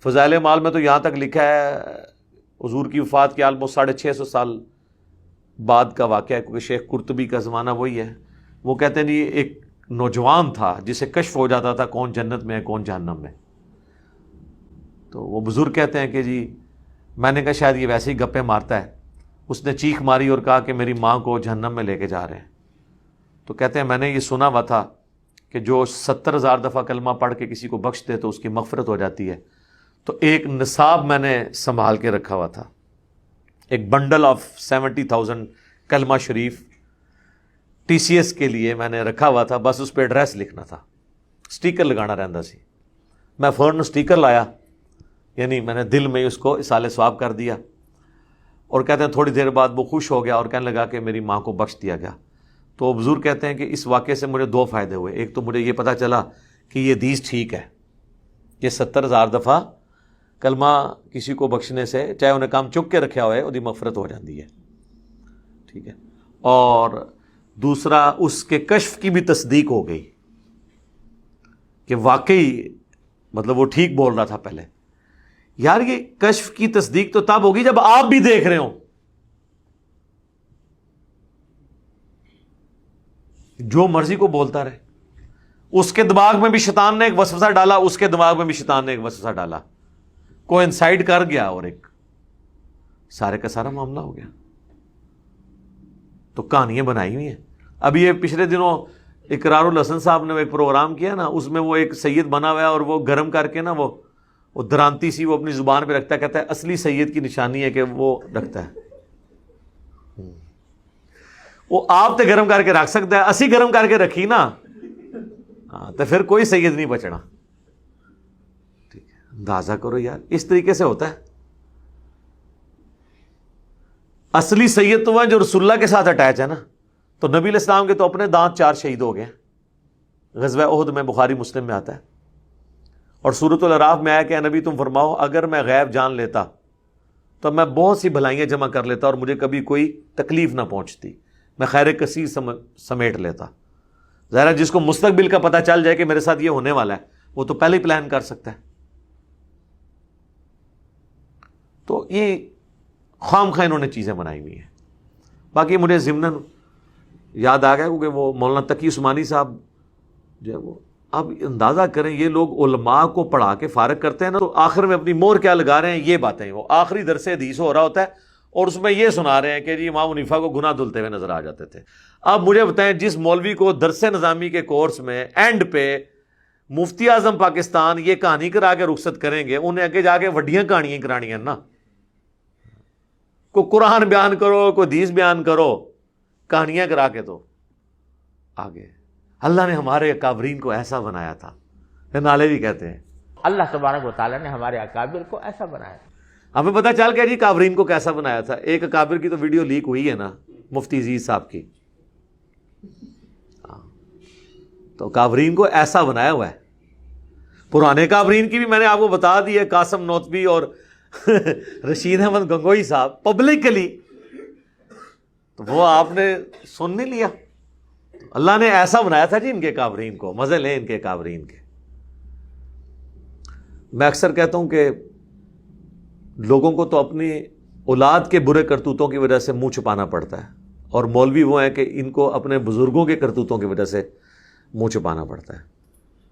فضائل مال میں تو یہاں تک لکھا ہے حضور کی وفات کے آلموسٹ 650 سال بعد کا واقعہ ہے، کیونکہ شیخ قرطبی کا زمانہ وہی ہے. وہ کہتے ہیں جی ایک نوجوان تھا جسے کشف ہو جاتا تھا کون جنت میں ہے کون جہنم میں. تو وہ بزرگ کہتے ہیں کہ جی میں نے کہا شاید یہ ویسے ہی گپے مارتا ہے. اس نے چیخ ماری اور کہا کہ میری ماں کو جہنم میں لے کے جا رہے ہیں. تو کہتے ہیں میں نے یہ سنا ہوا تھا کہ جو 70,000 دفعہ کلمہ پڑھ کے کسی کو بخش دے تو اس کی مغفرت ہو جاتی ہے. تو ایک نصاب میں نے سنبھال کے رکھا ہوا تھا، ایک بنڈل آف 70,000 کلمہ شریف ٹی سی ایس کے لیے میں نے رکھا ہوا تھا. بس اس پہ ایڈریس لکھنا تھا، سٹیکر لگانا رہندا سی. میں فوراً سٹیکر لایا، یعنی میں نے دل میں اس کو اصال ثواب کر دیا. اور کہتے ہیں تھوڑی دیر بعد وہ خوش ہو گیا اور کہنے لگا کہ میری ماں کو بخش دیا گیا. تو بزرگ کہتے ہیں کہ اس واقعے سے مجھے 2 فائدے ہوئے. ایک تو مجھے یہ پتہ چلا کہ یہ حدیث ٹھیک ہے، یہ 70,000 دفعہ کلمہ کسی کو بخشنے سے چاہے انہیں کام چک کے رکھا ہوئے وہی مغفرت ہو جاتی ہے. ٹھیک ہے. اور دوسرا اس کے کشف کی بھی تصدیق ہو گئی کہ واقعی مطلب وہ ٹھیک بول رہا تھا پہلے. یار یہ کشف کی تصدیق تو تب ہوگی جب آپ بھی دیکھ رہے ہوں. جو مرضی کو بولتا رہے، اس کے دماغ میں بھی شیطان نے ایک وسوسہ ڈالا، اس کے دماغ میں بھی شیطان نے ایک وسوسہ ڈالا، کو انسائڈ کر گیا اور ایک سارے کا سارا معاملہ ہو گیا. تو کہانیاں بنائی ہوئی ہیں. ابھی یہ پچھلے دنوں اقرار الحسن صاحب نے ایک پروگرام کیا نا، اس میں وہ ایک سید بنا ہوا ہے اور وہ گرم کر کے نا وہ درانتی سی وہ اپنی زبان پہ رکھتا ہے. کہتا ہے اصلی سید کی نشانی ہے کہ وہ رکھتا ہے. وہ آپ تے گرم کر کے رکھ سکتا ہے، اسی گرم کر کے رکھی نا ہاں تو پھر کوئی سید نہیں بچنا. ٹھیک ہے، اندازہ کرو یار اس طریقے سے ہوتا ہے. اصلی سید تو ہے جو رسول اللہ کے ساتھ اٹیچ ہے نا. تو نبی علیہ السلام کے تو اپنے دانت 4 شہید ہو گئے غزوہ احد میں، بخاری مسلم میں آتا ہے. اور سورۃ الاعراف میں آیا کہ اے نبی تم فرماؤ اگر میں غیب جان لیتا تو میں بہت سی بھلائیاں جمع کر لیتا اور مجھے کبھی کوئی تکلیف نہ پہنچتی، میں خیر کثیر سمیٹ لیتا. ظاہر جس کو مستقبل کا پتہ چل جائے کہ میرے ساتھ یہ ہونے والا ہے وہ تو پہلے ہی پلان کر سکتا ہے. تو یہ خام خواہ انہوں نے چیزیں بنائی ہوئی ہیں. باقی مجھے ضمناً یاد آ گیا کیونکہ وہ مولانا تقی عثمانی صاحب جو ہے وہ، اب اندازہ کریں یہ لوگ علماء کو پڑھا کے فارغ کرتے ہیں نا تو آخر میں اپنی مور کیا لگا رہے ہیں یہ باتیں. وہ آخری درس حدیث ہو رہا ہوتا ہے اور اس میں یہ سنا رہے ہیں کہ جی امام حنیفہ کو گناہ دھلتے ہوئے نظر آ جاتے تھے. اب مجھے بتائیں جس مولوی کو درس نظامی کے کورس میں اینڈ پہ مفتی اعظم پاکستان یہ کہانی کرا کے رخصت کریں گے، انہیں آگے جا کے وڈیاں کہانیاں کرانی ہیں نا. کوئی قرآن بیان کرو، کوئی حدیث بیان کرو، کہانیاں کرا کے تو آگے. اللہ نے ہمارے اکابرین کو ایسا بنایا تھا، نالے بھی کہتے ہیں اللہ تبارک و تعالیٰ نے ہمارے اکابر کو ایسا بنایا. ہمیں پتہ چل گیا جی کابرین کو کیسا بنایا تھا. ایک اکابر کی تو ویڈیو لیک ہوئی ہے نا مفتی عزیز صاحب کی. تو کابرین کو ایسا بنایا ہوا ہے. پرانے کابرین کی بھی میں نے آپ کو بتا دی ہے، قاسم نوتبی اور رشید احمد گنگوئی صاحب پبلکلی، تو وہ آپ نے سن نہیں لیا. اللہ نے ایسا بنایا تھا جی ان کے کابرین کو، مزے لیں ان کے کابرین کے. میں اکثر کہتا ہوں کہ لوگوں کو تو اپنی اولاد کے برے کرتوتوں کی وجہ سے منہ چھپانا پڑتا ہے، اور مولوی وہ ہیں کہ ان کو اپنے بزرگوں کے کرتوتوں کی وجہ سے منہ چھپانا پڑتا ہے.